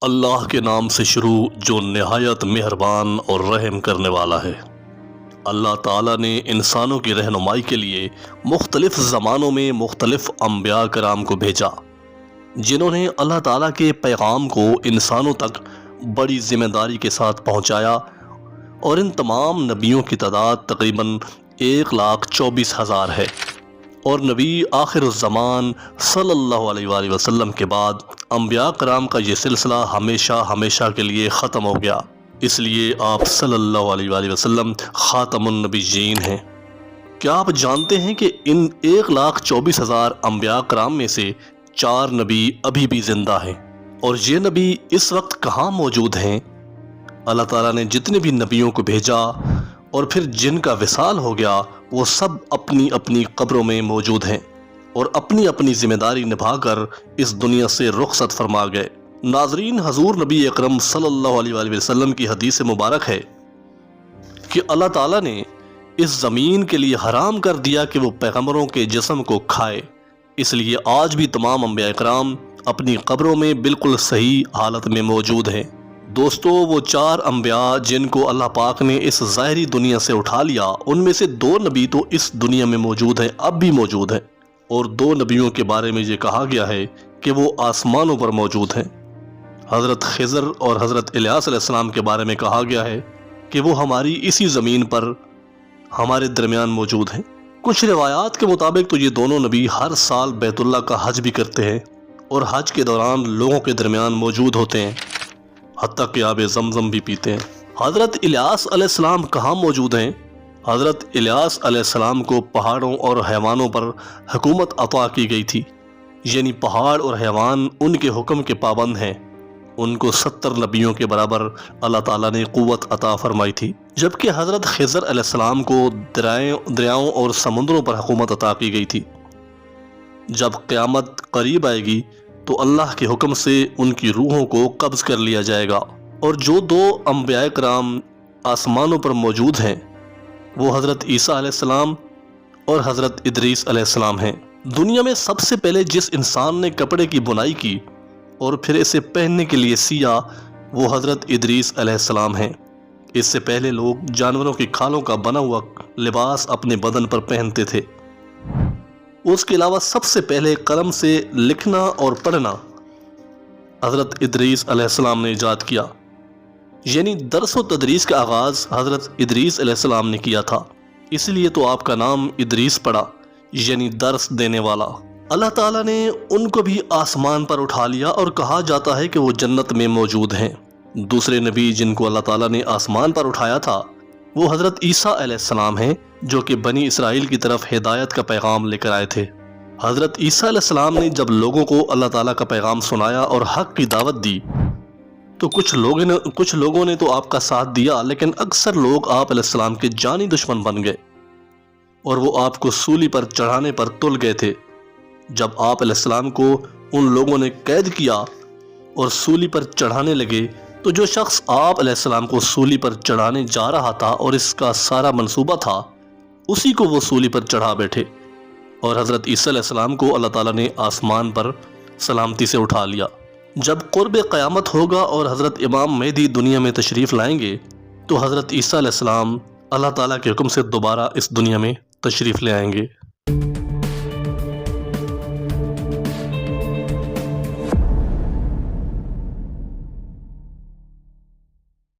اللہ کے نام سے شروع جو نہایت مہربان اور رحم کرنے والا ہے۔ اللہ تعالیٰ نے انسانوں کی رہنمائی کے لیے مختلف زمانوں میں مختلف انبیاء کرام کو بھیجا، جنہوں نے اللہ تعالیٰ کے پیغام کو انسانوں تک بڑی ذمہ داری کے ساتھ پہنچایا، اور ان تمام نبیوں کی تعداد تقریباً 1,24,000 ہے۔ اور نبی آخر الزمان صلی اللہ علیہ وآلہ وسلم کے بعد انبیاء کرام کا یہ سلسلہ ہمیشہ کے لیے ختم ہو گیا، اس لیے آپ صلی اللہ علیہ وآلہ وسلم خاتم النبیین ہیں۔ کیا آپ جانتے ہیں کہ ان 1,24,000 انبیاء کرام میں سے 4 نبی ابھی بھی زندہ ہیں؟ اور یہ نبی اس وقت کہاں موجود ہیں؟ اللہ تعالیٰ نے جتنے بھی نبیوں کو بھیجا اور پھر جن کا وصال ہو گیا، وہ سب اپنی اپنی قبروں میں موجود ہیں اور اپنی اپنی ذمہ داری نبھا کر اس دنیا سے رخصت فرما گئے۔ ناظرین، حضور نبی اکرم صلی اللہ علیہ وآلہ وسلم کی حدیث مبارک ہے کہ اللہ تعالیٰ نے اس زمین کے لیے حرام کر دیا کہ وہ پیغمبروں کے جسم کو کھائے، اس لیے آج بھی تمام انبیاء کرام اپنی قبروں میں بالکل صحیح حالت میں موجود ہیں۔ دوستو، وہ 4 انبیاء جن کو اللہ پاک نے اس ظاہری دنیا سے اٹھا لیا، ان میں سے 2 نبی تو اس دنیا میں موجود ہیں، اب بھی موجود ہیں، اور 2 نبیوں کے بارے میں یہ کہا گیا ہے کہ وہ آسمانوں پر موجود ہیں۔ حضرت خضر اور حضرت الیاس علیہ السلام کے بارے میں کہا گیا ہے کہ وہ ہماری اسی زمین پر ہمارے درمیان موجود ہیں۔ کچھ روایات کے مطابق تو یہ دونوں نبی ہر سال بیت اللہ کا حج بھی کرتے ہیں اور حج کے دوران لوگوں کے درمیان موجود ہوتے ہیں، حتیٰ کہ آب زمزم بھی پیتے ہیں۔ حضرت الیاس علیہ السلام کہاں موجود ہیں؟ حضرت الیاس علیہ السلام کو پہاڑوں اور حیوانوں پر حکومت عطا کی گئی تھی، یعنی پہاڑ اور حیوان ان کے حکم کے پابند ہیں۔ ان کو 70 نبیوں کے برابر اللہ تعالیٰ نے قوت عطا فرمائی تھی، جبکہ حضرت خضر علیہ السلام کو دریاؤں اور سمندروں پر حکومت عطا کی گئی تھی۔ جب قیامت قریب آئے گی تو اللہ کے حکم سے ان کی روحوں کو قبض کر لیا جائے گا، اور جو 2 انبیاء کرام آسمانوں پر موجود ہیں وہ حضرت عیسیٰ علیہ السلام اور حضرت ادریس علیہ السلام ہیں۔ دنیا میں سب سے پہلے جس انسان نے کپڑے کی بنائی کی اور پھر اسے پہننے کے لیے سیا، وہ حضرت ادریس علیہ السلام ہیں۔ اس سے پہلے لوگ جانوروں کی کھالوں کا بنا ہوا لباس اپنے بدن پر پہنتے تھے۔ اس کے علاوہ سب سے پہلے قلم سے لکھنا اور پڑھنا حضرت ادریس علیہ السلام نے ایجاد کیا، یعنی درس و تدریس کا آغاز حضرت ادریس علیہ السلام نے کیا تھا، اس لیے تو آپ کا نام ادریس پڑا، یعنی درس دینے والا۔ اللہ تعالیٰ نے ان کو بھی آسمان پر اٹھا لیا، اور کہا جاتا ہے کہ وہ جنت میں موجود ہیں۔ دوسرے نبی جن کو اللہ تعالیٰ نے آسمان پر اٹھایا تھا وہ حضرت عیسیٰ علیہ السلام ہیں، جو کہ بنی اسرائیل کی طرف ہدایت کا پیغام لے کر آئے تھے۔ حضرت عیسیٰ علیہ السلام نے جب لوگوں کو اللہ تعالیٰ کا پیغام سنایا اور حق کی دعوت دی تو کچھ لوگوں نے تو آپ کا ساتھ دیا، لیکن اکثر لوگ آپ علیہ السلام کے جانی دشمن بن گئے اور وہ آپ کو سولی پر چڑھانے پر تل گئے تھے۔ جب آپ علیہ السلام کو ان لوگوں نے قید کیا اور سولی پر چڑھانے لگے تو جو شخص آپ علیہ السلام کو سولی پر چڑھانے جا رہا تھا اور اس کا سارا منصوبہ تھا، اسی کو وہ سولی پر چڑھا بیٹھے، اور حضرت عیسیٰ علیہ السلام کو اللہ تعالیٰ نے آسمان پر سلامتی سے اٹھا لیا۔ جب قرب قیامت ہوگا اور حضرت امام مہدی دنیا میں تشریف لائیں گے تو حضرت عیسیٰ علیہ السلام اللہ تعالیٰ کے حکم سے دوبارہ اس دنیا میں تشریف لے آئیں گے۔